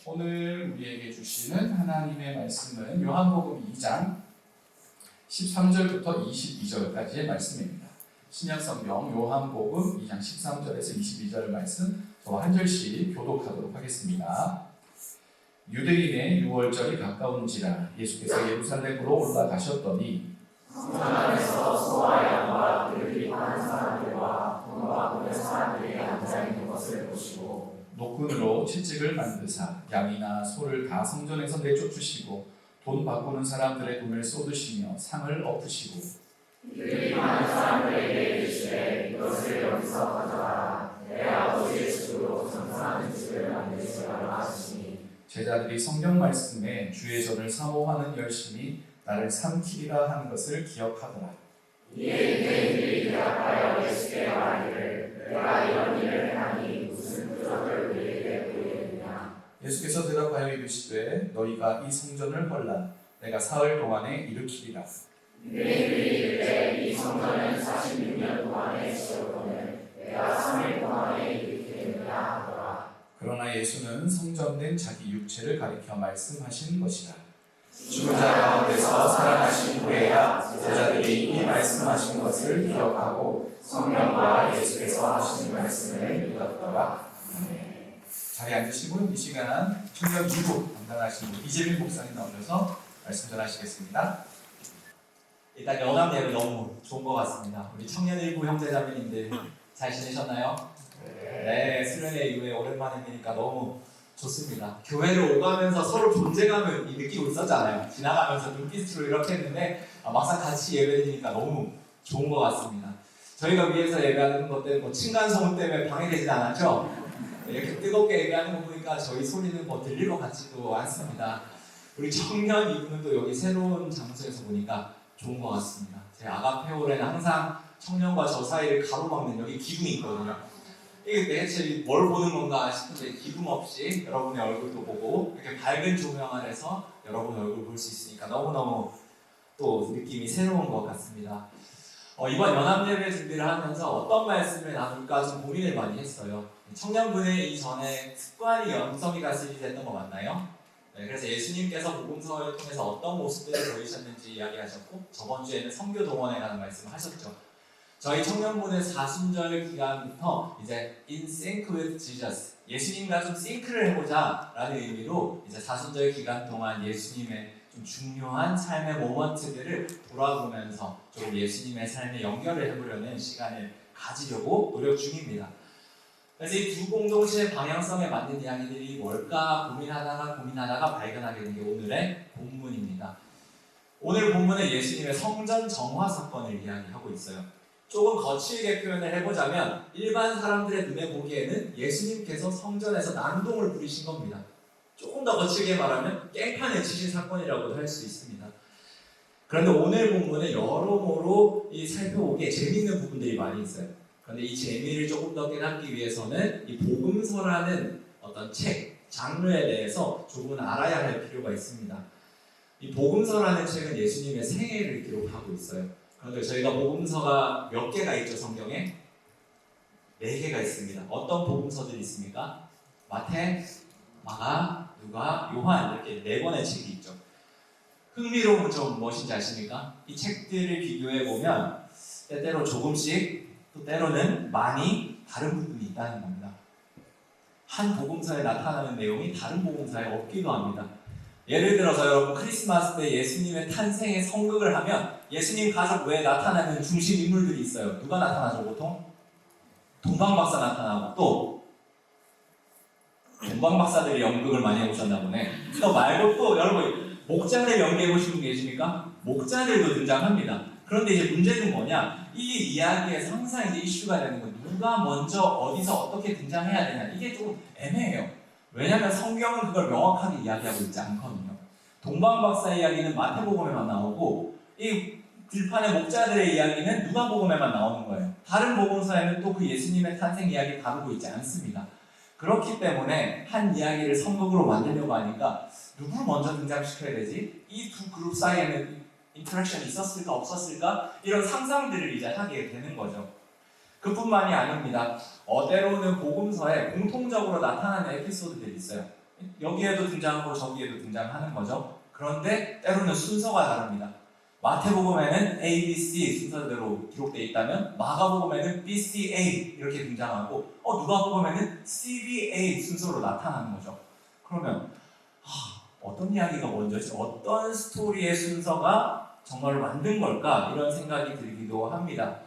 오늘 우리에게 주시는 하나님의 말씀은 요한복음 2장 13절부터 22절까지의 말씀입니다. 신약성경 요한복음 2장 13절에서 22절 말씀 저와 한 절씩 교독하도록 하겠습니다. 유대인의 유월절이 가까운지라 예수께서 예루살렘으로 올라가셨더니 성전 안에서 소와 양과 그를 기뻐하는 사람들과 돈과 보는 사람들이 앉아있는 것을 보시고 노끈으로 채찍을 만드사 양이나 소를 다 성전에서 내쫓으시고 돈 바꾸는 사람들의 돈을 쏟으시며 상을 엎으시고 그들이 많은 사람들에게 이르시되 이것을 여기서 가져가라. 내 아버지의 집으로 장사하는 집을 만드시라고 하시니 제자들이 성경 말씀에 주의 전을 사모하는 열심이 나를 삼키리라 하는 것을 기억하더라. 이에 유대인들이 대답하여 예수께 말하기를 내가 이런 일을 하니 무슨 표적을 우리에게 보이느냐. 예수께서 대답하여 이르시되 너희가 이 성전을 헐라 내가 사흘 동안에 일으키리라. 유대인들이 이르되 이 성전은 46년 동안에 지었거늘 내가 3일 동안에 일으키느냐 하더라. 그러나 예수는 성전된 자기 육체를 가리켜 말씀하신 것이라. 죽은 자 가운데서 살아나신 후에야 제자들이 이 말씀하신 것을 기억하고 성령과 예수께서 하신 말씀을 믿었더라. 자리에 앉으시고 이 시간 청년 2부 담당하신 이재민 목사님 나오셔서 말씀 전하시겠습니다. 일단 연합 예배 너무 좋은 것 같습니다. 우리 청년 일부 형제자매님들 잘 지내셨나요? 네, 수련회 이후에 오랜만에 뵈니까 너무 좋습니다. 교회를 오가면서 서로 존재감을 느끼고 있었잖아요. 지나가면서 눈빛으로 이렇게 했는데 막상 같이 예배드리니까 너무 좋은 것 같습니다. 저희가 위에서 예배하는 것 때문에 뭐 층간소음 때문에 방해되진 않았죠? 이렇게 뜨겁게 예배하는 거 보니까 저희 소리는 뭐 들릴 것 같지도 않습니다. 우리 청년 이분은 또 여기 새로운 장소에서 보니까 좋은 것 같습니다. 제 아가페올에는 항상 청년과 저 사이를 가로막는 여기 기둥이 있거든요. 이게 대체 뭘 보는 건가 싶은데 기둥 없이 여러분의 얼굴도 보고 이렇게 밝은 조명 아래서 여러분의 얼굴 볼 수 있으니까 너무너무 또 느낌이 새로운 것 같습니다. 이번 연합예배 준비를 하면서 어떤 말씀을 나눌까 좀 고민을 많이 했어요. 청년분의 이전에 습관이 영성이가 시리즈했던 거 맞나요? 네, 그래서 예수님께서 복음서를 통해서 어떤 모습들을 보이셨는지 이야기하셨고 저번 주에는 선교 동원에 관한 말씀을 하셨죠. 저희 청년분의 사순절 기간부터 이제 In Sync with Jesus, 예수님과 좀 싱크를 해보자 라는 의미로 이제 사순절 기간 동안 예수님의 좀 중요한 삶의 모먼트들을 돌아보면서 좀 예수님의 삶에 연결을 해보려는 시간을 가지려고 노력 중입니다. 그래서 이 두 공동체의 방향성에 맞는 이야기들이 뭘까 고민하다가 발견하게 된 게 오늘의 본문입니다. 오늘 본문은 예수님의 성전 정화 사건을 이야기하고 있어요. 조금 거칠게 표현을 해보자면 일반 사람들의 눈에 보기에는 예수님께서 성전에서 난동을 부리신 겁니다. 조금 더 거칠게 말하면 깽판을 치신 사건이라고도 할 수 있습니다. 그런데 오늘 본문은 여러모로 살펴보기에 재미있는 부분들이 많이 있어요. 그런데 이 재미를 조금 더 깨닫기 위해서는 이 복음서라는 어떤 책, 장르에 대해서 조금 알아야 할 필요가 있습니다. 이 복음서라는 책은 예수님의 생애를 기록하고 있어요. 그런데 저희가 복음서가 몇 개가 있죠, 성경에? 4개가 있습니다. 어떤 복음서들이 있습니까? 마태, 마가, 누가, 요한 이렇게 4권의 책이 있죠. 흥미로운 점 무엇인지 아십니까? 이 책들을 비교해보면 때때로 조금씩 또 때로는 많이 다른 부분이 있다는 겁니다. 한 복음서에 나타나는 내용이 다른 복음서에 없기도 합니다. 예를 들어서 여러분 크리스마스 때 예수님의 탄생의 성극을 하면 예수님 가족 외에 나타나는 중심 인물들이 있어요. 누가 나타나죠 보통? 동방박사 나타나고 또 동방박사들이 연극을 많이 해보셨나 보네. 또 말고 또 여러분 목자를 연기해보신 분 계십니까? 목자들도 등장합니다. 그런데 이제 문제는 뭐냐? 이 이야기에서 항상 이제 이슈가 되는 건 누가 먼저 어디서 어떻게 등장해야 되냐 이게 조금 애매해요. 왜냐하면 성경은 그걸 명확하게 이야기하고 있지 않거든요. 동방박사 이야기는 마태복음에만 나오고 이 들판의 목자들의 이야기는 누가복음에만 나오는 거예요. 다른 복음서에는 또 그 예수님의 탄생 이야기 다루고 있지 않습니다. 그렇기 때문에 한 이야기를 성극으로 만들려고 하니까 누구를 먼저 등장시켜야 되지? 이 두 그룹 사이에는 인터랙션이 있었을까 없었을까? 이런 상상들을 이제 하게 되는 거죠. 그뿐만이 아닙니다. 때로는 복음서에 공통적으로 나타나는 에피소드들이 있어요. 여기에도 등장하고 저기에도 등장하는 거죠. 그런데 때로는 순서가 다릅니다. 마태복음에는 A, B, C 순서대로 기록되어 있다면 마가복음에는 B, C, A 이렇게 등장하고 누가복음에는 C, B, A 순서로 나타나는 거죠. 그러면 어떤 이야기가 먼저지? 어떤 스토리의 순서가 정말로 만든 걸까? 이런 생각이 들기도 합니다.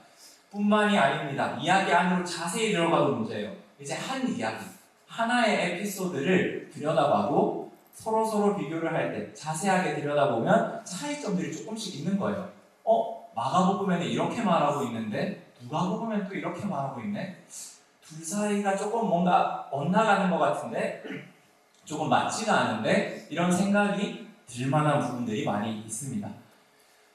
뿐만이 아닙니다. 이야기 안으로 자세히 들어가도 문제예요. 이제 한 이야기, 하나의 에피소드를 들여다봐도 서로 비교를 할 때 자세하게 들여다보면 차이점들이 조금씩 있는 거예요. 마가복음에는 이렇게 말하고 있는데 누가복음에는 또 이렇게 말하고 있네. 둘 사이가 조금 뭔가 엇나가는 것 같은데 조금 맞지가 않은데 이런 생각이 들 만한 부분들이 많이 있습니다.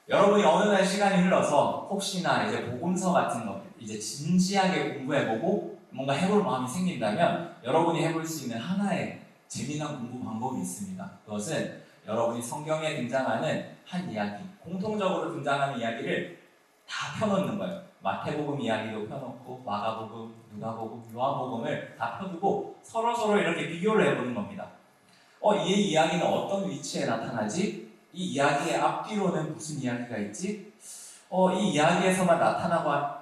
여러분이 어느 날 시간이 흘러서 혹시나 이제 복음서 같은 거 이제 진지하게 공부해보고 뭔가 해볼 마음이 생긴다면 여러분이 해볼 수 있는 하나의 재미난 공부 방법이 있습니다. 그것은 여러분이 성경에 등장하는 한 이야기, 공통적으로 등장하는 이야기를 다 펴놓는 거예요. 마태복음 이야기도 펴놓고 마가복음, 누가복음, 요한복음을 다 펴두고 서로 이렇게 비교를 해보는 겁니다. 이 이야기는 어떤 위치에 나타나지? 이 이야기의 앞뒤로는 무슨 이야기가 있지? 이 이야기에서만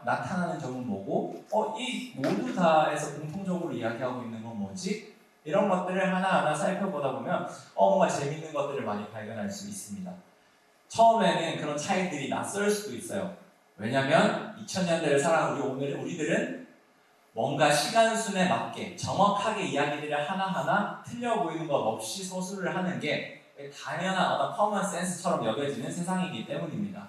나타나는 점은 뭐고? 이 모두 다에서 공통적으로 이야기하고 있는 건 뭐지? 이런 것들을 하나하나 살펴보다 보면 뭔가 재밌는 것들을 많이 발견할 수 있습니다. 처음에는 그런 차이들이 낯설 수도 있어요. 왜냐하면 2000년대를 살아온 우리들은 뭔가 시간순에 맞게 정확하게 이야기들을 하나하나 틀려 보이는 것 없이 서술을 하는 게 당연한 어떤 커먼 센스처럼 여겨지는 세상이기 때문입니다.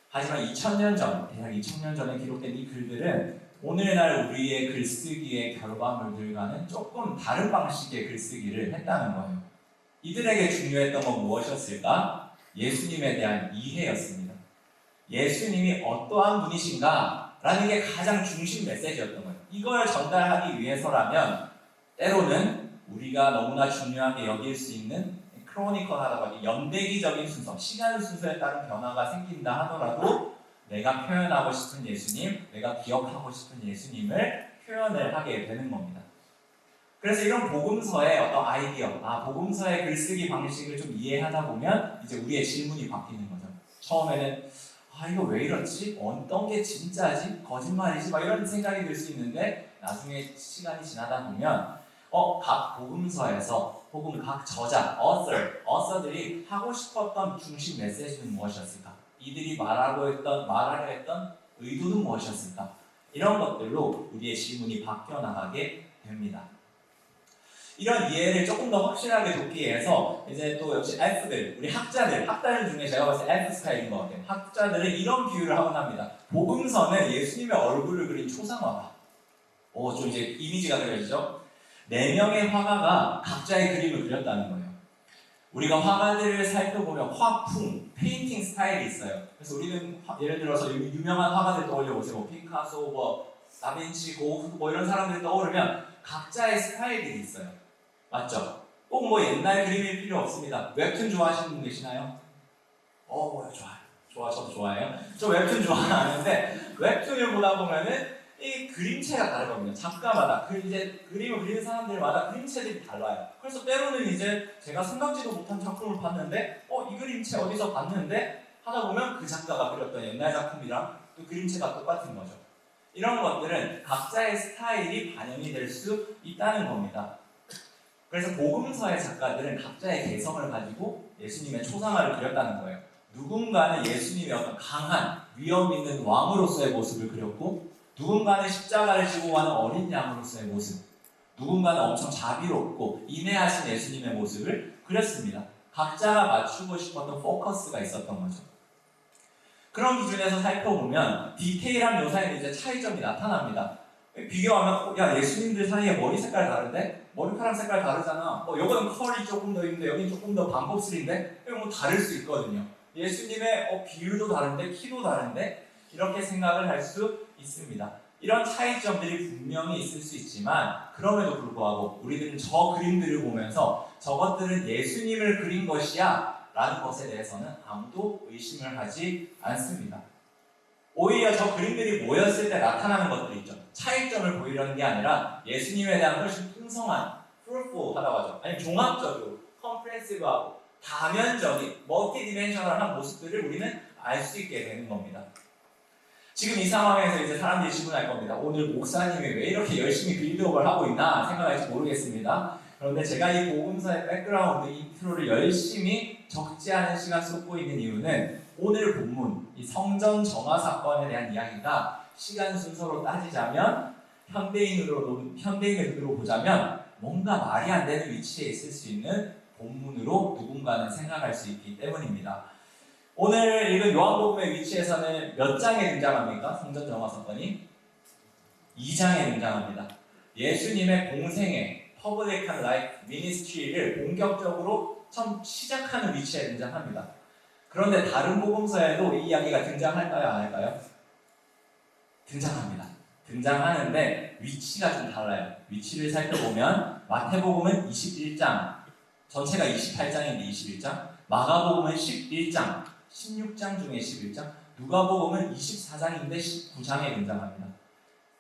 하지만 2000년 전, 대략 2000년 전에 기록된 이 글들은 오늘날 우리의 글쓰기의 결과물들과는 조금 다른 방식의 글쓰기를 했다는 거예요. 이들에게 중요했던 건 무엇이었을까? 예수님에 대한 이해였습니다. 예수님이 어떠한 분이신가? 라는 게 가장 중심 메시지였던 거예요. 이걸 전달하기 위해서라면 때로는 우리가 너무나 중요하게 여길 수 있는 크로니컬하다고 하기 연대기적인 순서, 시간 순서에 따른 변화가 생긴다 하더라도 내가 표현하고 싶은 예수님, 내가 기억하고 싶은 예수님을 표현을 하게 되는 겁니다. 그래서 이런 복음서의 어떤 아이디어, 복음서의 글쓰기 방식을 좀 이해하다 보면 이제 우리의 질문이 바뀌는 거죠. 처음에는 이거 왜 이렇지? 어떤 게 진짜지? 거짓말이지? 이런 생각이 들 수 있는데 나중에 시간이 지나다 보면 각 복음서에서 혹은 각 저자, author들이 하고 싶었던 중심 메시지는 무엇이었을까? 이들이 말하려 했던 의도는 무엇이었을까? 이런 것들로 우리의 질문이 바뀌어 나가게 됩니다. 이런 이해를 조금 더 확실하게 돕기 위해서 이제 또 역시 F들, 우리 학자들 중에 제가 봤을 때 F 스타일인 것 같아요. 학자들은 이런 비유를 하곤 합니다. 복음서는 예수님의 얼굴을 그린 초상화다. 좀 이제 이미지가 그려지죠? 4명의 화가가 각자의 그림을 그렸다는 거예요. 우리가 화가들을 살펴보면 화풍, 페인팅 스타일이 있어요. 그래서 우리는 예를 들어서 유명한 화가들 떠올려보세요. 피카소, 다빈치, 고흐 이런 사람들이 떠오르면 각자의 스타일이 있어요. 맞죠? 꼭 옛날 그림일 필요 없습니다. 웹툰 좋아하시는 분 계시나요? 좋아요. 저도 좋아해요. 저 웹툰 좋아하는데 웹툰을 보다 보면은 이 그림체가 다른 겁니다. 작가마다 이제 그림을 그리는 사람들마다 그림체들이 달라요. 그래서 때로는 이제 제가 생각지도 못한 작품을 봤는데 이 그림체 어디서 봤는데 하다 보면 그 작가가 그렸던 옛날 작품이랑 또 그림체가 똑같은 거죠. 이런 것들은 각자의 스타일이 반영이 될 수 있다는 겁니다. 그래서 복음서의 작가들은 각자의 개성을 가지고 예수님의 초상화를 그렸다는 거예요. 누군가는 예수님의 어떤 강한 위험 있는 왕으로서의 모습을 그렸고 누군가는 십자가를 지고 가는 어린 양으로서의 모습, 누군가는 엄청 자비롭고 인내하신 예수님의 모습을 그렸습니다. 각자가 맞추고 싶었던 포커스가 있었던 거죠. 그런 기준에서 살펴보면 디테일한 묘사에는 이제 차이점이 나타납니다. 비교하면 예수님들 사이에 머리 색깔 다른데? 머리카락 색깔 다르잖아. 여기는 컬이 조금 더 있는데 여기는 조금 더 반곱슬인데? 이거 다를 수 있거든요. 예수님의 비율도 다른데 키도 다른데? 이렇게 생각을 할 수 있습니다. 이런 차이점들이 분명히 있을 수 있지만 그럼에도 불구하고 우리들은 저 그림들을 보면서 저것들은 예수님을 그린 것이야 라는 것에 대해서는 아무도 의심을 하지 않습니다. 오히려 저 그림들이 모였을 때 나타나는 것들이 있죠. 차이점을 보이려는 게 아니라 예수님에 대한 훨씬 풍성한 fruitful하다고 하죠. 아니면 종합적으로 comprehensive하고 다면적인 멀티디멘셔널한 모습들을 우리는 알 수 있게 되는 겁니다. 지금 이 상황에서 이제 사람들이 질문할 겁니다. 오늘 목사님이 왜 이렇게 열심히 빌드업을 하고 있나 생각할지 모르겠습니다. 그런데 제가 이 복음서의 백그라운드 인트로를 열심히 적지 않은 시간 쏟고 있는 이유는 오늘 본문, 이 성전 정화 사건에 대한 이야기가 시간 순서로 따지자면 현대인의 눈으로 보자면 뭔가 말이 안 되는 위치에 있을 수 있는 본문으로 누군가는 생각할 수 있기 때문입니다. 오늘 읽은 요한복음의 위치에서는 몇 장에 등장합니까? 성전 정화 사건이 2장에 등장합니다. 예수님의 공생애, 퍼블릭한 라이프, 미니스트리를 본격적으로 처음 시작하는 위치에 등장합니다. 그런데 다른 복음서에도 이 이야기가 등장할까요? 안 할까요? 등장합니다. 등장하는데 위치가 좀 달라요. 위치를 살펴보면 마태복음은 21장, 전체가 28장인데 21장, 마가복음은 11장, 16장 중에 11장, 누가복음은 24장인데 19장에 등장합니다.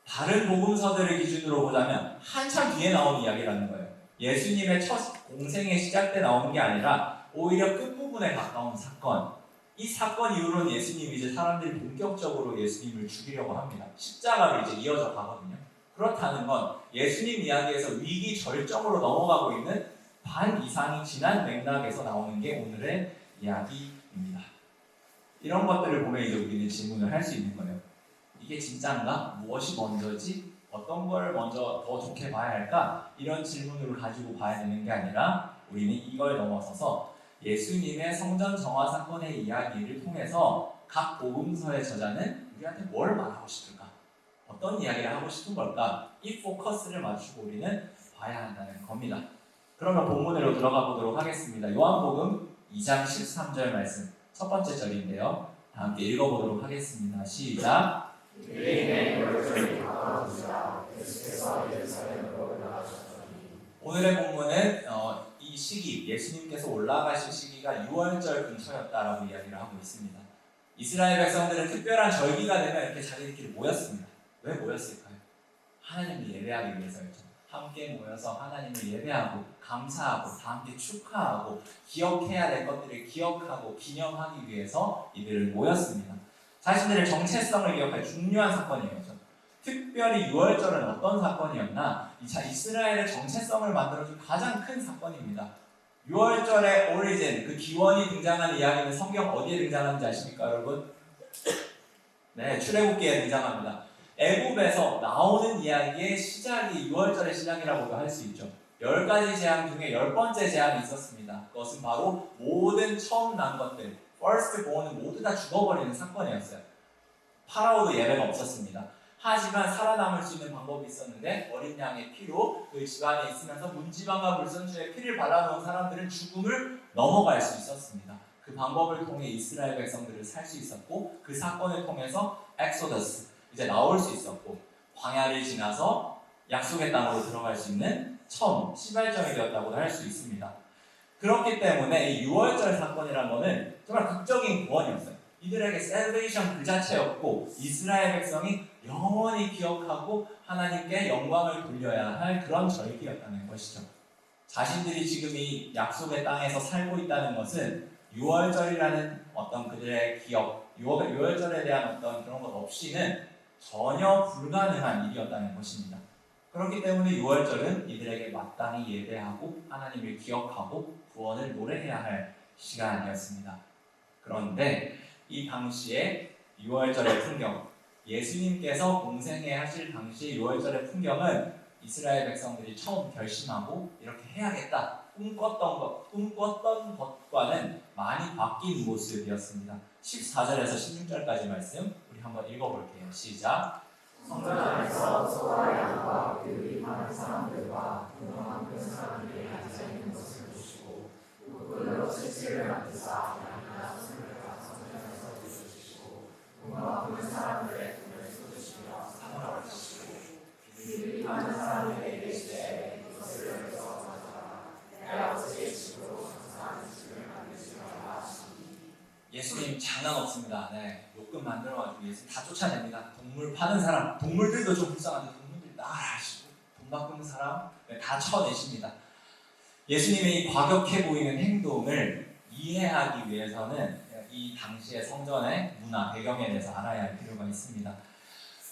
다른 복음서들을 기준으로 보자면 한참 뒤에 나온 이야기라는 거예요. 예수님의 첫 공생의 시작 때 나오는 게 아니라 오히려 끝부분에 가까운 사건. 이 사건 이후로는 예수님이 이제 사람들이 본격적으로 예수님을 죽이려고 합니다. 십자가로 이제 이어져 가거든요. 그렇다는 건 예수님 이야기에서 위기 절정으로 넘어가고 있는 반 이상이 지난 맥락에서 나오는 게 오늘의 이야기입니다. 이런 것들을 보면 이제 우리는 질문을 할 수 있는 거예요. 이게 진짜인가? 무엇이 먼저지? 어떤 걸 먼저 더 좋게 봐야 할까? 이런 질문을 가지고 봐야 되는 게 아니라 우리는 이걸 넘어서서 예수님의 성전 정화 사건의 이야기를 통해서 각 복음서의 저자는 우리한테 뭘 말하고 싶을까? 어떤 이야기를 하고 싶은 걸까? 이 포커스를 맞추고 우리는 봐야 한다는 겁니다. 그러면 본문으로 들어가 보도록 하겠습니다. 요한복음 2장 13절 말씀 첫 번째 절인데요. 다 함께 읽어보도록 하겠습니다. 시작. 오늘의 본문은 이 시기, 예수님께서 올라가실 시기가 6월절 근처였다라고 이야기를 하고 있습니다. 이스라엘 백성들은 특별한 절기가 되면 이렇게 자기들끼리 모였습니다. 왜 모였을까요? 하나님을 예배하기 위해서였죠. 함께 모여서 하나님을 예배하고 감사하고 다 함께 축하하고 기억해야 될 것들을 기억하고 기념하기 위해서 이들을 모였습니다. 자신들의 정체성을 기억할 중요한 사건이었죠. 특별히 6월절은 어떤 사건이었나? 이스라엘의 정체성을 만들어준 가장 큰 사건입니다. 6월절의 오리진, 그 기원이 등장하는 이야기는 성경 어디에 등장하는지 아십니까, 여러분? 네, 출애굽기에 등장합니다. 애굽에서 나오는 이야기의 시작이 6월절의 시작이라고도 할 수 있죠. 10가지 재앙 중에 10번째 재앙이 있었습니다. 그것은 바로 모든 처음 난 것들, first born은 모두 다 죽어버리는 사건이었어요. 파라오도 예배가 없었습니다. 하지만 살아남을 수 있는 방법이 있었는데 어린 양의 피로 그 집안에 있으면서 문지방과 물선주의 피를 발라놓은 사람들은 죽음을 넘어갈 수 있었습니다. 그 방법을 통해 이스라엘 백성들을 살 수 있었고 그 사건을 통해서 엑소더스, 이제 나올 수 있었고 광야를 지나서 약속의 땅으로 들어갈 수 있는 처음 시발점이 되었다고도 할 수 있습니다. 그렇기 때문에 이 6월절 사건이라는 것은 정말 극적인 구원이었어요. 이들에게 셀베이션 그 자체였고 이스라엘 백성이 영원히 기억하고 하나님께 영광을 돌려야 할 그런 절기였다는 것이죠. 자신들이 지금 이 약속의 땅에서 살고 있다는 것은 6월절이라는 어떤 그들의 기억, 6월절에 대한 어떤 그런 것 없이는 전혀 불가능한 일이었다는 것입니다. 그렇기 때문에 6월절은 이들에게 마땅히 예배하고 하나님을 기억하고 구원을 노래해야 할 시간이었습니다. 그런데 이 당시에 6월절의 풍경, 예수님께서 공생애 하실 당시의 6월절의 풍경은 이스라엘 백성들이 처음 결심하고 이렇게 해야겠다 꿈꿨던 것과는 많이 바뀐 모습이었습니다. 14절에서 16절까지 말씀 우리 한번 읽어볼게요. 시작. 성전 안에서 소와 양과 그들이 많은 사람들과 분명한 큰 사람들이 앉아있는 것을 보시고 그들로 칠칠을 만드사 양이나 손을 성전에서 부수시고 분명한 큰 사람들의 금을 쏟으시며 사모를 하시고 그들이 많은 사람들에게 이르시되 이것을 여기서 가져라 내 아버지의 집으로 장사하는 집을 만드시라 하시니 예수님 장난 없습니다. 네, 욕금 만들어가지고 예수님 다 쫓아냅니다. 동물 파는 사람, 동물들도 좀 불쌍한데 동물들 나가라 하시고 돈 바꾸는 사람 다 쳐내십니다. 예수님의 이 과격해 보이는 행동을 이해하기 위해서는 이 당시의 성전의 문화, 배경에 대해서 알아야 할 필요가 있습니다.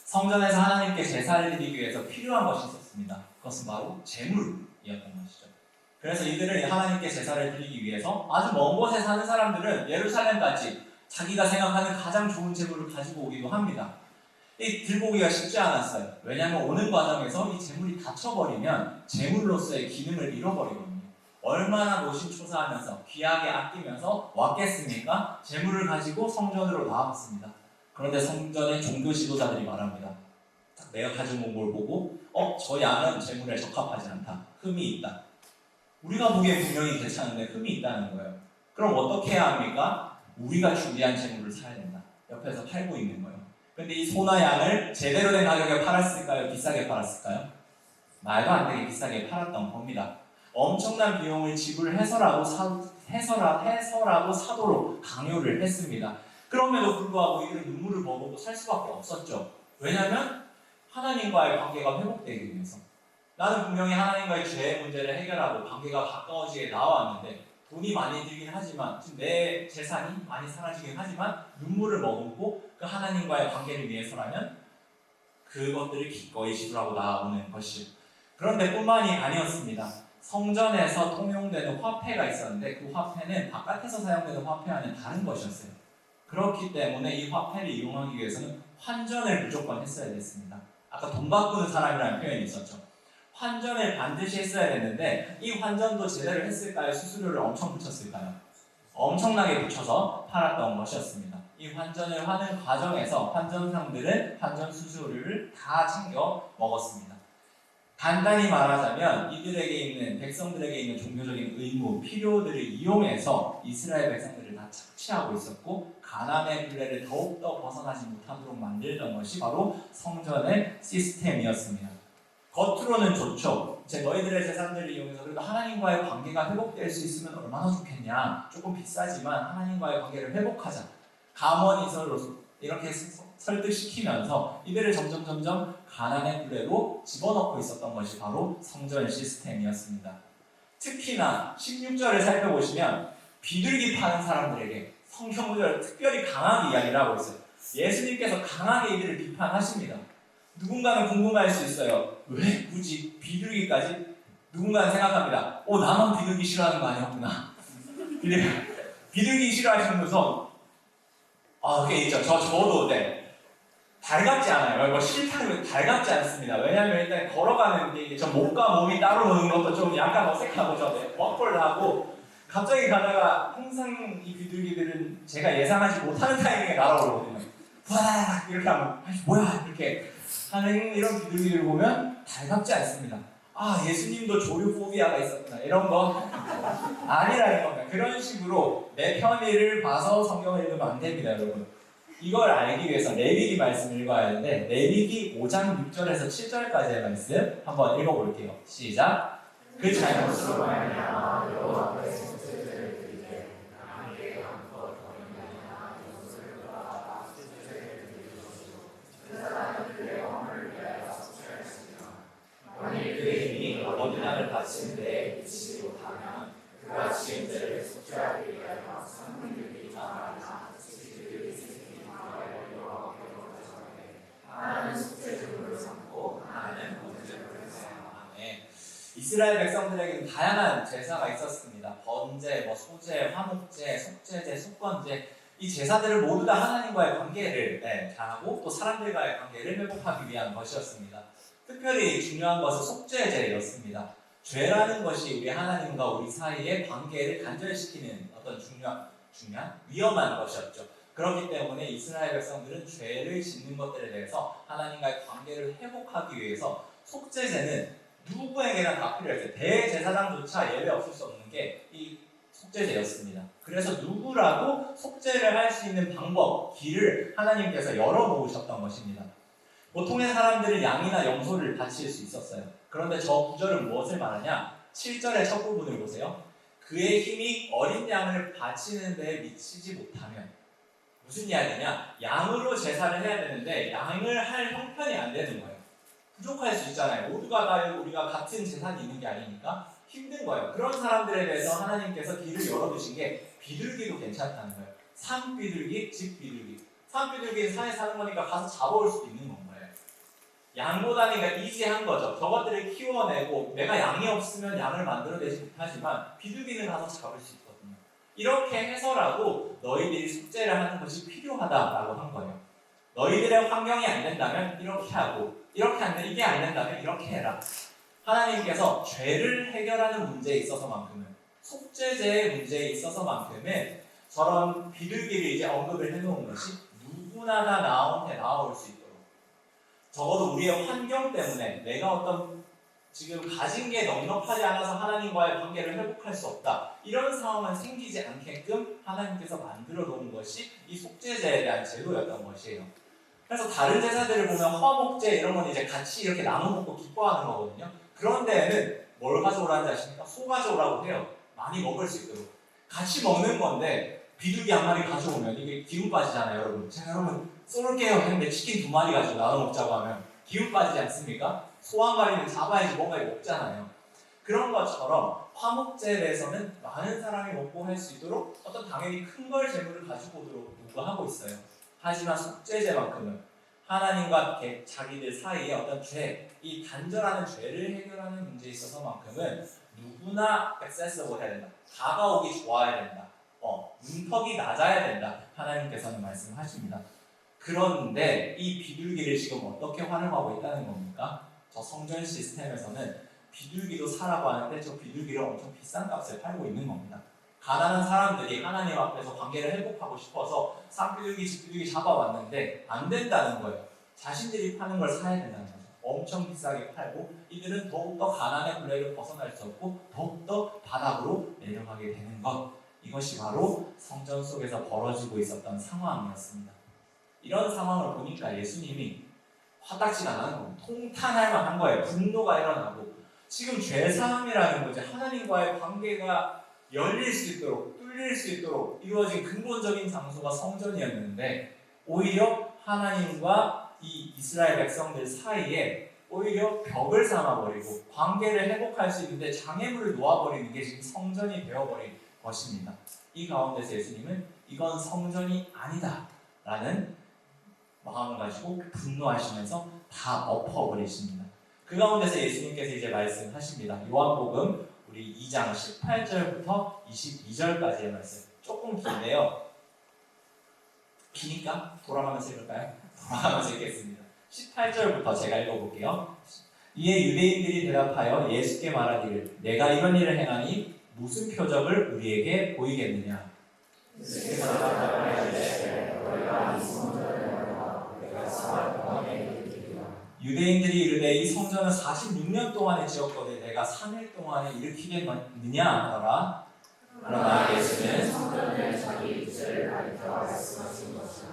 성전에서 하나님께 제사를 드리기 위해서 필요한 것이 있었습니다. 그것은 바로 제물이었던 것이죠. 그래서 이들은 하나님께 제사를 드리기 위해서 아주 먼 곳에 사는 사람들은 예루살렘까지 자기가 생각하는 가장 좋은 제물을 가지고 오기도 합니다. 이 들고 오기가 쉽지 않았어요. 왜냐하면 오는 과정에서 이 제물이 닫혀버리면 제물로서의 기능을 잃어버리거든요. 얼마나 노심초사하면서 귀하게 아끼면서 왔겠습니까? 제물을 가지고 성전으로 나아갔습니다. 그런데 성전의 종교 지도자들이 말합니다. 딱 내가 가지고 온 걸 보고 저 양은 제물에 적합하지 않다. 흠이 있다. 우리가 보기엔 분명히 괜찮은데 흠이 있다는 거예요. 그럼 어떻게 해야 합니까? 우리가 준비한 제물을 사야 된다. 옆에서 팔고 있는 거예요. 근데 이 소나 양을 제대로 된 가격에 팔았을까요? 비싸게 팔았을까요? 말도 안 되게 비싸게 팔았던 겁니다. 엄청난 비용을 지불해서라도 사도록 강요를 했습니다. 그럼에도 불구하고 이들은 눈물을 머금고 살 수밖에 없었죠. 왜냐하면 하나님과의 관계가 회복되기 위해서. 나는 분명히 하나님과의 죄의 문제를 해결하고 관계가 가까워지게 나왔는데 돈이 많이 들긴 하지만 지금 내 재산이 많이 사라지긴 하지만 눈물을 머금고 그 하나님과의 관계를 위해서라면 그것들을 기꺼이 지불하고 나아오는 것이죠. 그런데 뿐만이 아니었습니다. 성전에서 통용되는 화폐가 있었는데 그 화폐는 바깥에서 사용되는 화폐와는 다른 것이었어요. 그렇기 때문에 이 화폐를 이용하기 위해서는 환전을 무조건 했어야 됐습니다. 아까 돈 바꾸는 사람이라는 표현이 있었죠. 환전을 반드시 했어야 됐는데 이 환전도 제대로 했을까요? 수수료를 엄청 붙였을까요? 엄청나게 붙여서 팔았던 것이었습니다. 이 환전을 하는 과정에서 환전상들은 환전 수수료를 다 챙겨 먹었습니다. 간단히 말하자면 이들에게 있는 백성들에게 있는 종교적인 의무, 필요들을 이용해서 이스라엘 백성들을 다 착취하고 있었고 가난의 굴레를 더욱더 벗어나지 못하도록 만들던 것이 바로 성전의 시스템이었습니다. 겉으로는 좋죠. 너희들의 재산들을 이용해서 그래도 하나님과의 관계가 회복될 수 있으면 얼마나 좋겠냐. 조금 비싸지만 하나님과의 관계를 회복하자. 감언이설로 이렇게 설득시키면서 이들을 점점 가난의 굴레로 집어넣고 있었던 것이 바로 성전 시스템이었습니다. 특히나 16절을 살펴보시면 비둘기 파는 사람들에게 성경구절 특별히 강하게 이야기를 하고 있어요. 예수님께서 강하게 이들을 비판하십니다. 누군가는 궁금할 수 있어요. 왜 굳이 비둘기까지? 누군가는 생각합니다. 나만 비둘기 싫어하는 거 아니었구나. 비둘기 싫어하시는 분은 그게 있죠. 저도 달갑지 않아요. 뭐 싫다는 달갑지 않습니다. 왜냐하면 일단 걸어가는 게 저 목과 몸이 따로 노는 것도 좀 약간 어색하고 왁홀 하고 갑자기 가다가 항상 이 비둘기들은 제가 예상하지 못하는 타이밍에 날아오거든요. 와 이렇게 하면 뭐야 이렇게 하는 이런 비둘기를 보면 달갑지 않습니다. 예수님도 조류 포비아가 있었구나 이런 거 아니라는 겁니다. 그런 식으로 내 편의를 봐서 성경을 읽으면 안 됩니다, 여러분. 이걸 알기 위해서 레위기 말씀을 읽어야 하는데 레위기 5장 6절에서 7절까지의 말씀 한번 읽어볼게요. 시작. 그 잘못으로 말미암아 여호와 앞에 속죄제를 드리되 하나님께 마음껏 거룩하나 요소를 속죄제를 드리시고 그 사람은 그의 영혼을 위하여 속죄하였으며 만일 그의 힘이 어린 양을 바친 데에 미치지 못하면 그가 지은죄를 속죄하기 위하여 상분들이 나아가나 하나는 속죄제물을 삼고 하나는 번제물을 사용하네. 이스라엘 백성들에게는 다양한 제사가 있었습니다. 번제, 소제, 화목제, 속죄제, 속건제 이 제사들을 모두 다 하나님과의 관계를 잘하고 또 사람들과의 관계를 회복하기 위한 것이었습니다. 특별히 중요한 것은 속죄제였습니다. 죄라는 것이 우리 하나님과 우리 사이의 관계를 단절시키는 어떤 중요한 위험한 것이었죠. 그렇기 때문에 이스라엘 백성들은 죄를 짓는 것들에 대해서 하나님과의 관계를 회복하기 위해서 속죄제는 누구에게나 다 필요했어요. 대제사장조차 예외 없을 수 없는 게 이 속죄제였습니다. 그래서 누구라도 속죄를 할 수 있는 방법, 길을 하나님께서 열어놓으셨던 것입니다. 보통의 사람들은 양이나 염소를 바칠 수 있었어요. 그런데 저 구절은 무엇을 말하냐? 7절의 첫 부분을 보세요. 그의 힘이 어린 양을 바치는 데에 미치지 못하면 무슨 이야기냐? 양으로 제사를 해야 되는데 양을 할 형편이 안 되는 거예요. 부족할 수 있잖아요. 모두가 다 우리가 같은 재산이 있는 게 아니니까 힘든 거예요. 그런 사람들에 대해서 하나님께서 길을 열어두신 게 비둘기도 괜찮다는 거예요. 산 비둘기, 집 비둘기. 산 비둘기는 산에 사는 거니까 가서 잡아올 수도 있는 건 거예요. 양보다는 그러니까 이지한 거죠. 저것들을 키워내고 내가 양이 없으면 양을 만들어내지 못하지만 비둘기는 가서 잡을 수 있거든요. 이렇게 해서라도 너희들이 숙제를 하는 것이 필요하다라고 한 거예요. 너희들의 환경이 안 된다면 이렇게 하고 이렇게 안 돼, 이게 안 된다면 이렇게 해라. 하나님께서 죄를 해결하는 문제에 있어서만큼은 속죄제의 문제에 있어서만큼은 저런 비둘기를 이제 언급을 해놓은 것이 누구나 다 나한테 나올 수 있도록 적어도 우리의 환경 때문에 내가 어떤 지금 가진 게 넉넉하지 않아서 하나님과의 관계를 회복할 수 없다. 이런 상황은 생기지 않게끔 하나님께서 만들어 놓은 것이 이 속죄제에 대한 제도였던 것이에요. 그래서 다른 제사들을 보면 화목제 이런 건 이제 같이 이렇게 나눠 먹고 기뻐하는 거거든요. 그런 데에는 뭘 가져오라는지 아십니까? 소 가져오라고 해요. 많이 먹을 수 있도록. 같이 먹는 건데 비둘기 한 마리 가져오면 이게 기운 빠지잖아요, 여러분. 제가 여러분 쏠게요 했는데 치킨 2마리 가지고 나눠 먹자고 하면 기운 빠지지 않습니까? 소 한 마리는 잡아야지 뭔가 먹잖아요. 그런 것처럼 화목제에서는 많은 사람이 먹고 할 수 있도록 어떤 당연히 큰 걸 재물을 가지고 오도록 요구하고 있어요. 하지만 속죄제만큼은 하나님과 자기들 사이에 어떤 죄, 이 단절하는 죄를 해결하는 문제에 있어서만큼은 누구나 액세서블 해야 된다. 다가오기 좋아야 된다. 문턱이 낮아야 된다. 하나님께서는 말씀하십니다. 그런데 이 비둘기를 지금 어떻게 활용하고 있다는 겁니까? 저 성전 시스템에서는 비둘기도 사라고 하는데 저 비둘기를 엄청 비싼 값에 팔고 있는 겁니다. 가난한 사람들이 하나님 앞에서 관계를 회복하고 싶어서 산비둘기, 집비둘기 잡아왔는데 안 된다는 거예요. 자신들이 파는 걸 사야 된다는 거죠. 엄청 비싸게 팔고 이들은 더욱더 가난의 굴레를 벗어날 수 없고 더욱더 바닥으로 내려가게 되는 것. 이것이 바로 성전 속에서 벌어지고 있었던 상황이었습니다. 이런 상황을 보니까 예수님이 화딱지가 나는 거예요. 통탄할 만한 거예요. 분노가 일어나고 지금 죄사함이라는 거죠. 하나님과의 관계가 열릴 수 있도록 뚫릴 수 있도록 이루어진 근본적인 장소가 성전이었는데 오히려 하나님과 이 이스라엘 백성들 사이에 오히려 벽을 삼아버리고 관계를 회복할 수 있는데 장애물을 놓아버리는 게 지금 성전이 되어버린 것입니다. 이 가운데서 예수님은 이건 성전이 아니다 라는 마음을 가지고 분노하시면서 다 엎어버리십니다. 그 가운데서 예수님께서 이제 말씀하십니다. 요한복음 우리 2장 18절부터 22절까지의 말씀. 조금 긴데요. 기니까 돌아가면서 읽을까요? 돌아가면서 읽겠습니다. 18절부터 제가 읽어볼게요. 이에 유대인들이 대답하여 예수께 말하기를 내가 이런 일을 행하니 무슨 표적을 우리에게 보이겠느냐? 유대인들이 이르되 이 성전은 46년 동안에 지었거든 내가 3일 동안에 일으키겠느냐 하더라. 그러나 예수는 성전을 자기 육체를 가리켜 말씀하신 것이라.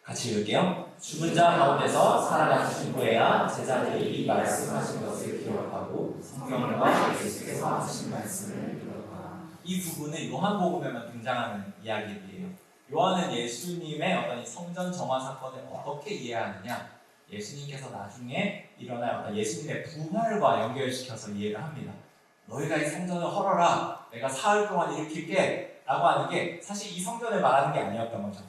같이 읽을게요. 죽은 자 가운데서 살아나신 후에야 제자들이 이 말씀하신 것을 기록하고 성경과 예수께서 하신 말씀을 기록하라. 이 부분은 요한복음에만 등장하는 이야기들이에요. 요한은 예수님의 어떤 이 성전 정화 사건을 어떻게 이해하느냐? 예수님께서 나중에 일어날 어떤 예수님의 부활과 연결시켜서 이해를 합니다. 너희가 이 성전을 헐어라. 내가 사흘 동안 일으킬게. 라고 하는 게 사실 이 성전을 말하는 게 아니었던 거죠.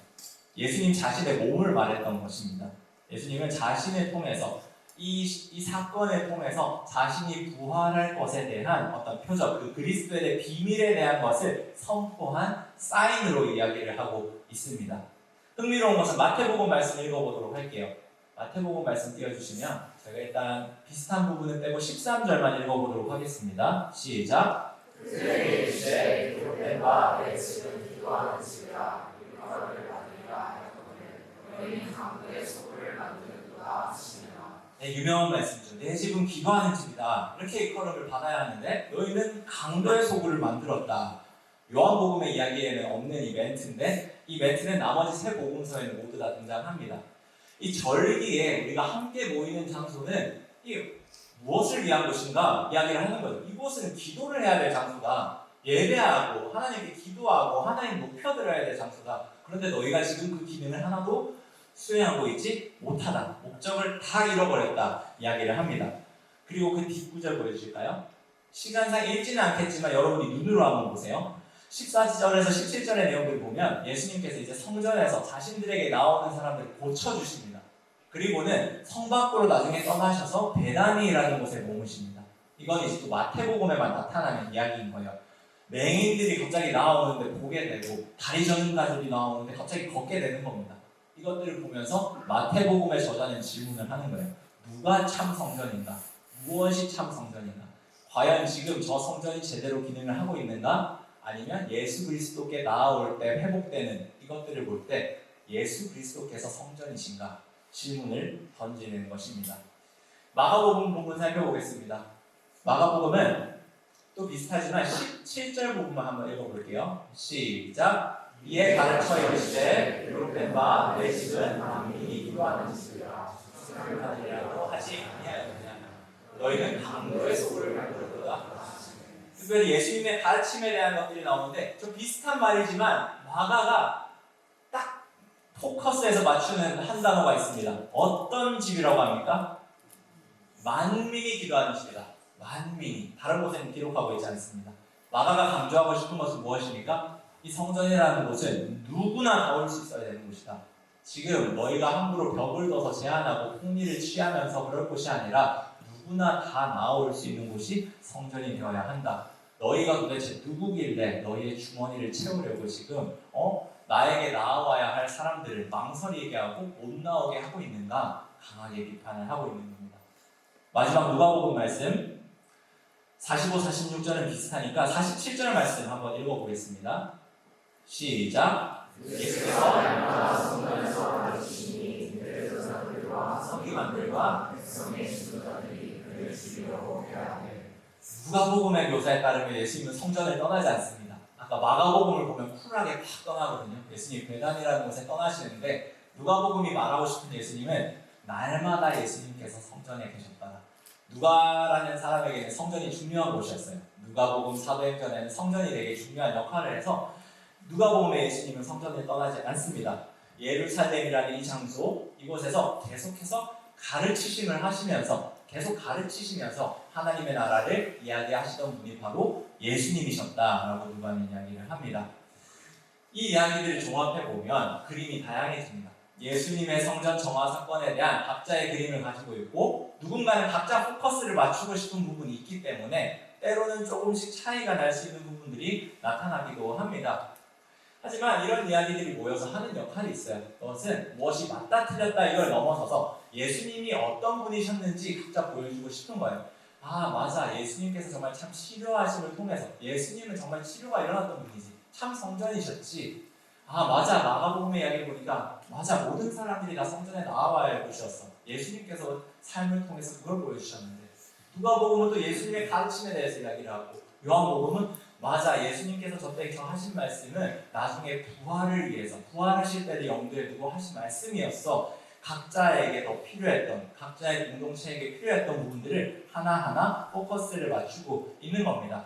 예수님 자신의 몸을 말했던 것입니다. 예수님은 자신을 통해서 이 사건을 통해서 자신이 부활할 것에 대한 어떤 표적, 그 그리스도에 대한 비밀에 대한 것을 선포한 사인으로 이야기를 하고 있습니다. 흥미로운 것은 마태복음 말씀 읽어보도록 할게요. 마태복음 말씀 띄워주시면 제가 일단 비슷한 부분을 빼고 13절만 읽어보도록 하겠습니다. 시작! 그들에게 이르되 기록된 바 내 집은 기도하는 집이라 일컬음을 받으리라 하였거늘 너희는 강도의 소굴을 만드는도다 하시니라. 네, 유명한 말씀이죠. 내 집은 기도하는 집이다. 이렇게 일컬음을 받아야 하는데 너희는 강도의 소굴을 만들었다. 요한복음의 이야기에는 없는 이 멘트인데 이 멘트는 나머지 세 복음서에는 모두 다 등장합니다. 이 절기에 우리가 함께 모이는 장소는 무엇을 위한 것인가 이야기를 하는 거죠. 이곳은 기도를 해야 될 장소다. 예배하고 하나님께 기도하고 하나님 높여드려야 될 장소다. 그런데 너희가 지금 그 기능을 하나도 수행하고 있지 못하다. 목적을 다 잃어버렸다 이야기를 합니다. 그리고 그 뒷구절 보여주실까요? 시간상 읽지는 않겠지만 여러분이 눈으로 한번 보세요. 14절에서 17절의 내용들을 보면 예수님께서 이제 성전에서 자신들에게 나오는 사람들을 고쳐주십니다. 그리고는 성 밖으로 나중에 떠나셔서 베다니라는 곳에 머무십니다. 이건 이제 또 마태복음에만 나타나는 이야기인 거예요. 맹인들이 갑자기 나오는데 보게 되고 다리 저는가들이 나오는데 갑자기 걷게 되는 겁니다. 이것들을 보면서 마태복음의 저자는 질문을 하는 거예요. 누가 참 성전인가? 무엇이 참 성전인가? 과연 지금 저 성전이 제대로 기능을 하고 있는가? 아니면 예수 그리스도께 나아올 때 회복되는 이것들을 볼 때 예수 그리스도께서 성전이신가? 질문을 던지는 것입니다. 마가복음 부분 살펴보겠습니다. 마가복음은 또 비슷하지만 17절 부분만 한번 읽어볼게요. 시작. 이에 가르쳐 이르시되 기록된 바 내 집은 하나님이 기도하는 집이라 하리라고 하지 아니하였느냐. 너희는 강도의 소굴을 만들었도다. 특별히 예수님의 가르침에 대한 것들이 나오는데 좀 비슷한 말이지만 마가가 딱 포커스에서 맞추는 한 단어가 있습니다. 어떤 집이라고 합니까? 만민이 기도하는 집이다. 만민이. 다른 곳에는 기록하고 있지 않습니다. 마가가 강조하고 싶은 것은 무엇입니까? 이 성전이라는 곳은 누구나 나올 수 있어야 되는 곳이다. 지금 너희가 함부로 벽을 둬서 제한하고 폭리를 취하면서 그럴 곳이 아니라 누구나 다 나올 수 있는 곳이 성전이 되어야 한다. 너희가 도대체 누구길래 너희의 주머니를 채우려고 지금 나에게 나와야 할 사람들을 망설이게 하고 못 나오게 하고 있는가? 강하게 비판을 하고 있는 겁니다. 마지막 누가복음 말씀 45, 46절은 비슷하니까 47절 말씀 한번 읽어보겠습니다. 시작. 예수께서 날마다 성전에서 가르치시니 대제사장들과 서기관들과 백성의 지도자들이 그를 죽이려고 해하되. 누가복음의 묘사에 따르면 예수님은 성전을 떠나지 않습니다. 아까 마가복음을 보면 쿨하게 팍 떠나거든요. 예수님 베단이라는 곳에 떠나시는데 누가복음이 말하고 싶은 예수님은 날마다 예수님께서 성전에 계셨다. 누가라는 사람에게는 성전이 중요한 곳이었어요. 누가복음 사도행전에는 성전이 되게 중요한 역할을 해서 누가복음의 예수님은 성전을 떠나지 않습니다. 예루살렘이라는 이 장소, 이곳에서 계속해서 가르치심을 하시면서 계속 가르치시면서 하나님의 나라를 이야기하시던 분이 바로 예수님이셨다라고 누가는 이야기를 합니다. 이 이야기들을 종합해보면 그림이 다양해집니다. 예수님의 성전 정화 사건에 대한 각자의 그림을 가지고 있고 누군가는 각자 포커스를 맞추고 싶은 부분이 있기 때문에 때로는 조금씩 차이가 날 수 있는 부분들이 나타나기도 합니다. 하지만 이런 이야기들이 모여서 하는 역할이 있어요. 그것은 무엇이 맞다 틀렸다 이걸 넘어서서 예수님이 어떤 분이셨는지 각자 보여주고 싶은 거예요. 아 맞아, 예수님께서 정말 참 치료하심을 통해서 예수님은 정말 치료가 일어났던 분이지, 참 성전이셨지. 아 맞아, 마가복음의 이야기를 보니까 맞아, 모든 사람들이 다 성전에 나와야 할 곳이었어. 예수님께서 삶을 통해서 그걸 보여주셨는데, 누가복음은 또 예수님의 가르침에 대해서 이야기를 하고, 요한복음은 맞아, 예수님께서 저때서 하신 말씀은 나중에 부활을 위해서, 부활하실 때를 염두에 두고 하신 말씀이었어. 각자에게 더 필요했던, 각자의 공동체에게 필요했던 부분들을 하나하나 포커스를 맞추고 있는 겁니다.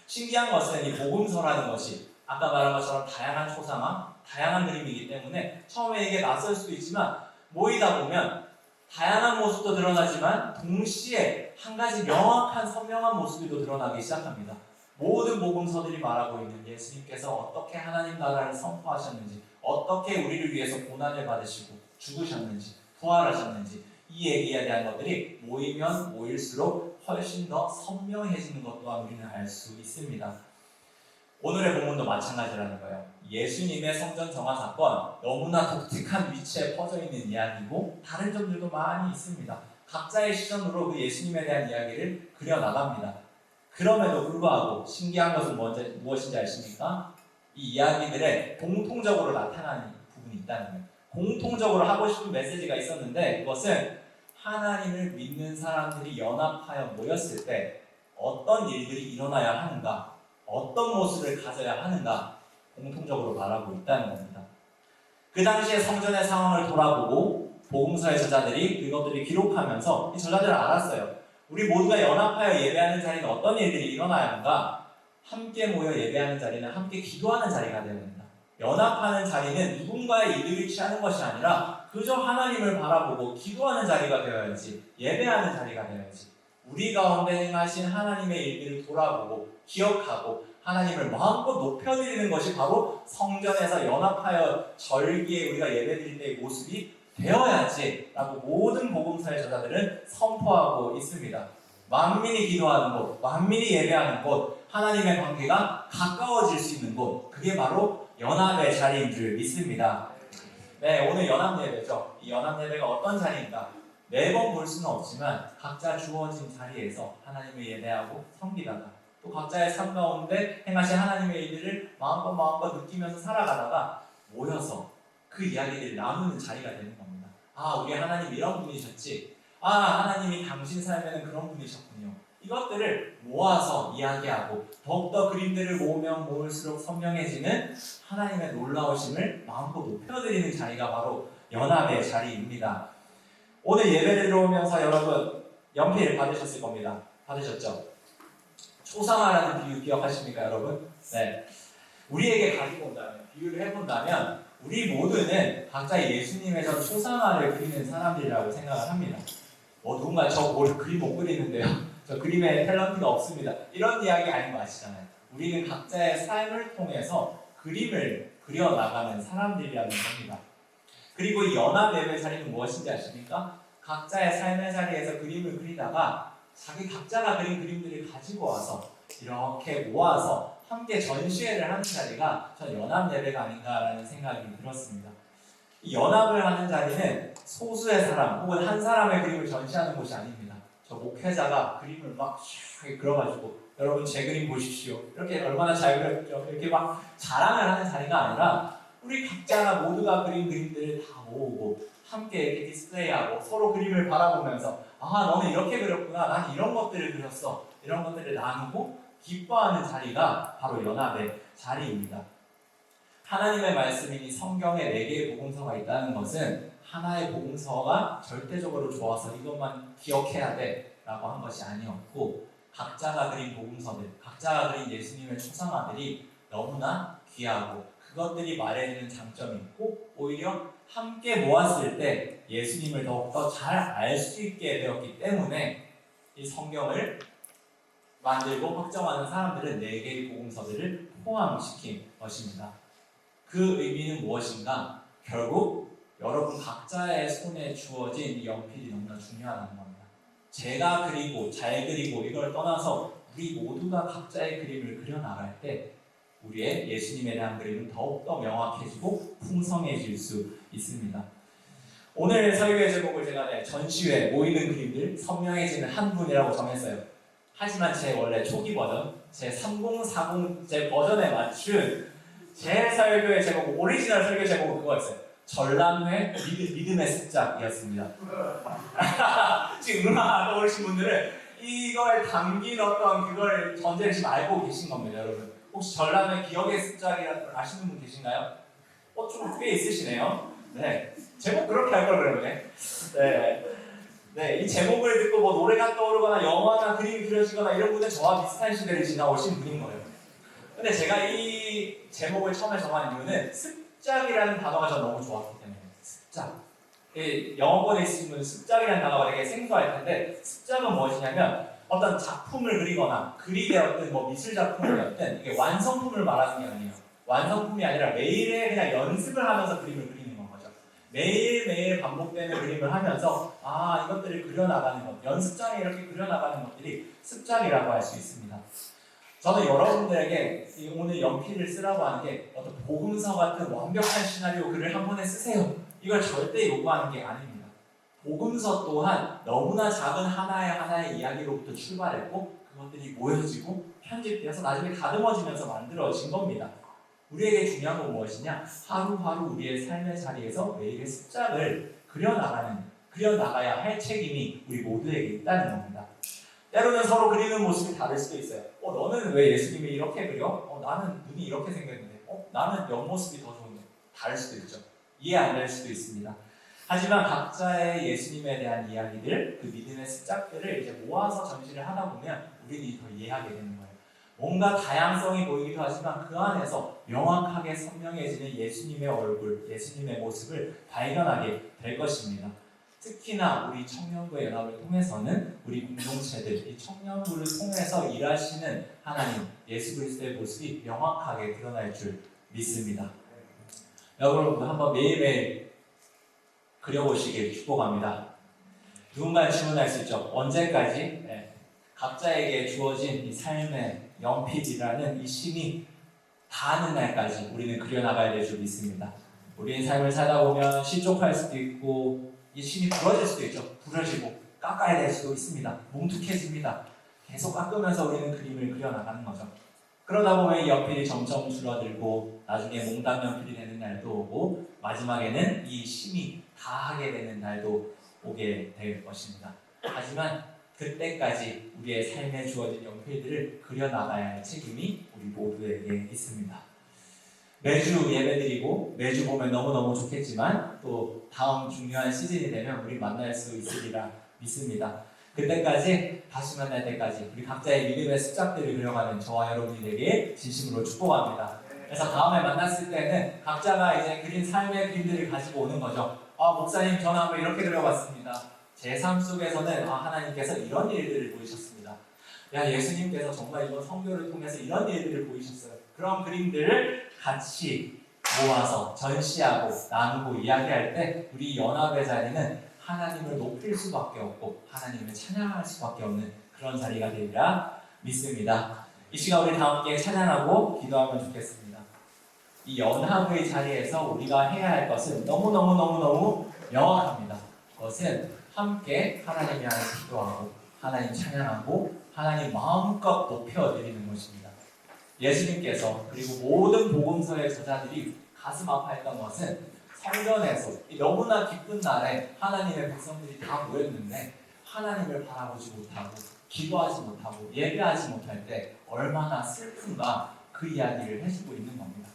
신기한 것은 이 복음서라는 것이 아까 말한 것처럼 다양한 초상화, 다양한 그림이기 때문에 처음에 이게 낯설 수도 있지만 모이다 보면 다양한 모습도 드러나지만 동시에 한 가지 명확한 선명한 모습도 드러나기 시작합니다. 모든 복음서들이 말하고 있는 예수님께서 어떻게 하나님 나라를 선포하셨는지, 어떻게 우리를 위해서 고난을 받으시고 죽으셨는지, 부활하셨는지, 이 얘기에 대한 것들이 모이면 모일수록 훨씬 더 선명해지는 것 또한 우리는 알 수 있습니다. 오늘의 본문도 마찬가지라는 거예요. 예수님의 성전 정화 사건, 너무나 독특한 위치에 퍼져 있는 이야기고 다른 점들도 많이 있습니다. 각자의 시선으로 그 예수님에 대한 이야기를 그려나갑니다. 그럼에도 불구하고 신기한 것은 무엇인지 아십니까? 이 이야기들에 공통적으로 나타나는 부분이 있다는 거예요. 공통적으로 하고 싶은 메시지가 있었는데 그것은 하나님을 믿는 사람들이 연합하여 모였을 때 어떤 일들이 일어나야 하는가, 어떤 모습을 가져야 하는가 공통적으로 말하고 있다는 겁니다. 그 당시에 성전의 상황을 돌아보고 복음서의 저자들이 그것들을 기록하면서 이 저자들은 알았어요. 우리 모두가 연합하여 예배하는 자리는 어떤 일들이 일어나야 하는가? 함께 모여 예배하는 자리는 함께 기도하는 자리가 되어야 된다. 연합하는 자리는 누군가의 이득을 취하는 것이 아니라 그저 하나님을 바라보고 기도하는 자리가 되어야지, 예배하는 자리가 되어야지. 우리 가운데 행하신 하나님의 일들을 돌아보고 기억하고 하나님을 마음껏 높여드리는 것이 바로 성전에서 연합하여 절기에 우리가 예배드릴 때의 모습이 되어야지 라고 모든 복음서의 저자들은 선포하고 있습니다. 만민이 기도하는 곳, 만민이 예배하는 곳, 하나님의 관계가 가까워질 수 있는 곳, 그게 바로 연합의 자리인 줄 믿습니다. 네, 오늘 연합예배죠. 이 연합예배가 어떤 자리인가? 매번 볼 수는 없지만 각자 주어진 자리에서 하나님을 예배하고 섬기다가 또 각자의 삶 가운데 행하신 하나님의 일들을 마음껏 느끼면서 살아가다가 모여서 그 이야기들을 나누는 자리가 되는 겁니다. 아, 우리 하나님 이런 분이셨지. 아, 하나님이 당신 삶에는 그런 분이셨군요. 이것들을 모아서 이야기하고 더욱더 그림들을 모으면 모을수록 선명해지는 하나님의 놀라우심을 마음껏 높여드리는 자리가 바로 연합의 자리입니다. 오늘 예배를 들어오면서 여러분 연필 받으셨을 겁니다. 받으셨죠? 초상화라는 비유 기억하십니까, 여러분? 네. 우리에게 가지고 온다면, 비유를 해본다면 우리 모두는 각자 예수님에서 초상화를 그리는 사람들이라고 생각을 합니다. 누군가 저 그림 못 그리는데요. 저 그림에 탤런트가 없습니다. 이런 이야기 아닌 거 아시잖아요. 우리는 각자의 삶을 통해서 그림을 그려나가는 사람들이라는 겁니다. 그리고 이 연합 예배 자리는 무엇인지 아십니까? 각자의 삶의 자리에서 그림을 그리다가 자기 각자가 그린 그림들을 가지고 와서 이렇게 모아서 함께 전시회를 하는 자리가 전 연합 예배가 아닌가라는 생각이 들었습니다. 이 연합을 하는 자리는 소수의 사람 혹은 한 사람의 그림을 전시하는 곳이 아닙니다. 저 목회자가 그림을 막 그려가지고 여러분 제 그림 보십시오. 이렇게 얼마나 잘 그렸죠. 이렇게 막 자랑을 하는 자리가 아니라 우리 각자가 모두가 그린 그림들을 다 모으고 함께 이렇게 디스플레이하고 서로 그림을 바라보면서 아, 너는 이렇게 그렸구나. 난 이런 것들을 그렸어. 이런 것들을 나누고 기뻐하는 자리가 바로 연합의 자리입니다. 하나님의 말씀이니 성경에 4개의 복음서가 있다는 것은 하나의 복음서가 절대적으로 좋아서 이것만 기억해야 돼 라고 한 것이 아니었고 각자가 그린 복음서들, 각자가 그린 예수님의 초상화들이 너무나 귀하고 그것들이 말해주는 장점이 있고 오히려 함께 모았을 때 예수님을 더욱더 잘 알 수 있게 되었기 때문에 이 성경을 만들고 확정하는 사람들은 4개의 복음서들을 포함시킨 것입니다. 그 의미는 무엇인가? 결국 여러분 각자의 손에 주어진 이 연필이 너무나 중요하다는 겁니다. 제가 그리고 잘 그리고 이걸 떠나서 우리 모두가 각자의 그림을 그려나갈 때 우리의 예수님에 대한 그림은 더욱더 명확해지고 풍성해질 수 있습니다. 오늘 설교의 제목을 제가 전시회 모이는 그림들 선명해지는 한 분이라고 정했어요. 하지만 제 원래 초기 버전, 제 3040 제 버전에 맞춘 제 설교의 제목, 오리지널 설교 제목은 그거였어요. 전람회 믿음의 습작이었습니다. 지금 음악 떠오르신 분들은 이걸 담긴 어떤 그걸 전제를 지금 알고 계신 겁니다, 여러분. 혹시 전람회 기억의 습작이라는 걸 아시는 분 계신가요? 좀 꽤 있으시네요. 네. 제목 그렇게 할 걸 그러네. 네, 이 제목을 듣고 뭐 노래가 떠오르거나 영화나 그림이 그려지거나 이런 분은 저와 비슷한 시대를 지나오신 분인 거예요. 근데 제가 이 제목을 처음에 정한 이유는 습작이라는 단어가 저 너무 좋았기 때문에. 습작. 영어권에 있으신 분은 습작이라는 단어가 되게 생소할 텐데 습작은 무엇이냐면 어떤 작품을 그리거나 글이 되었든 뭐 미술 작품이 되었든 이게 완성품을 말하는 게 아니에요. 완성품이 아니라 매일의 그냥 연습을 하면서 그림을 그리는 건 거죠. 매일매일 반복되는 그림을 하면서 이것들을 그려나가는 것, 연습장에 이렇게 그려나가는 것들이 습작이라고 할 수 있습니다. 저는 여러분들에게 오늘 연필을 쓰라고 하는 게 어떤 복음서 같은 완벽한 시나리오 글을 한 번에 쓰세요. 이걸 절대 요구하는 게 아닙니다. 복음서 또한 너무나 작은 하나의 이야기로부터 출발했고 그것들이 모여지고 편집되어서 나중에 다듬어지면서 만들어진 겁니다. 우리에게 중요한 건 무엇이냐? 하루하루 우리의 삶의 자리에서 매일의 습작을 그려나가야 할 책임이 우리 모두에게 있다는 겁니다. 때로는 서로 그리는 모습이 다를 수도 있어요. 너는 왜 예수님이 이렇게 그려? 나는 눈이 이렇게 생겼는데. 나는 옆모습이 더 좋은데. 다를 수도 있죠. 이해 안 될 수도 있습니다. 하지만 각자의 예수님에 대한 이야기들, 그 믿음의 습작들을 이제 모아서 전시를 하다 보면 우리들이 더 이해하게 되는 거예요. 뭔가 다양성이 보이기도 하지만 그 안에서 명확하게 선명해지는 예수님의 얼굴, 예수님의 모습을 발견하게 될 것입니다. 특히나 우리 청년부 연합을 통해서는 우리 공동체들, 이 청년부를 통해서 일하시는 하나님, 예수 그리스도의 모습이 명확하게 드러날 줄 믿습니다. 여러분 한번 매일매일 그려보시길 축복합니다. 누군가 질문할 수 있죠. 언제까지? 각자에게 주어진 이 삶의 연필이라는 이 심이 닿는 날까지 우리는 그려나가야 될 줄 믿습니다. 우리의 삶을 살다 보면 실족할 수도 있고 이 심이 부러질 수도 있죠. 부러지고 깎아야 될 수도 있습니다. 뭉툭해집니다. 계속 깎으면서 우리는 그림을 그려나가는 거죠. 그러다 보면 이 연필이 점점 줄어들고 나중에 몽당 연필이 되는 날도 오고 마지막에는 이 심이 다하게 되는 날도 오게 될 것입니다. 하지만 그때까지 우리의 삶에 주어진 연필들을 그려나가야 할 책임이 우리 모두에게 있습니다. 매주 예배드리고 매주 보면 너무너무 좋겠지만 또 다음 중요한 시즌이 되면 우리 만날 수 있으리라 믿습니다. 그때까지 다시 만날 때까지 우리 각자의 믿음의 습작들을 그려가는 저와 여러분이 되길 진심으로 축복합니다. 그래서 다음에 만났을 때는 각자가 이제 그린 삶의 그림들을 가지고 오는 거죠. 목사님 저는 한번 이렇게 그려봤습니다. 제 삶 속에서는 하나님께서 이런 일들을 보이셨습니다. 예수님께서 정말 이번 성교를 통해서 이런 일들을 보이셨어요. 그런 그림들을 같이 모아서 전시하고 나누고 이야기할 때 우리 연합의 자리는 하나님을 높일 수밖에 없고 하나님을 찬양할 수밖에 없는 그런 자리가 되리라 믿습니다. 이 시간 우리 다 함께 찬양하고 기도하면 좋겠습니다. 이 연합의 자리에서 우리가 해야 할 것은 너무너무 명확합니다. 그것은 함께 하나님 안에서 기도하고 하나님 찬양하고 하나님 마음껏 높여드리는 것입니다. 예수님께서 그리고 모든 복음서의 저자들이 가슴 아파했던 것은 성전에서 너무나 기쁜 날에 하나님의 백성들이 다 모였는데 하나님을 바라보지 못하고 기도하지 못하고 예배하지 못할 때 얼마나 슬픈가 그 이야기를 해주고 있는 겁니다.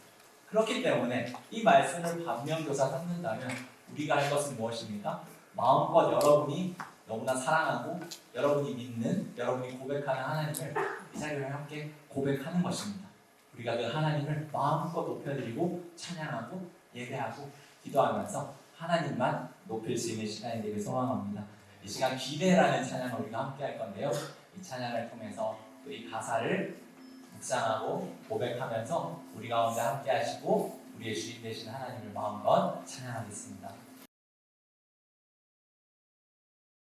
그렇기 때문에 이 말씀을 반면교사 삼는다면 우리가 할 것은 무엇입니까? 마음껏 여러분이 너무나 사랑하고 여러분이 믿는, 여러분이 고백하는 하나님을 이 자리를 함께 고백하는 것입니다. 우리가 그 하나님을 마음껏 높여드리고 찬양하고 예배하고 기도하면서 하나님만 높일 수 있는 시간이 되길 소망합니다. 이 시간 기대라는 찬양을 우리가 함께 할 건데요. 이 찬양을 통해서 또 이 가사를 묵상하고 고백하면서 우리 가운데 함께 하시고 우리의 주인 되신 하나님을 마음껏 찬양하겠습니다.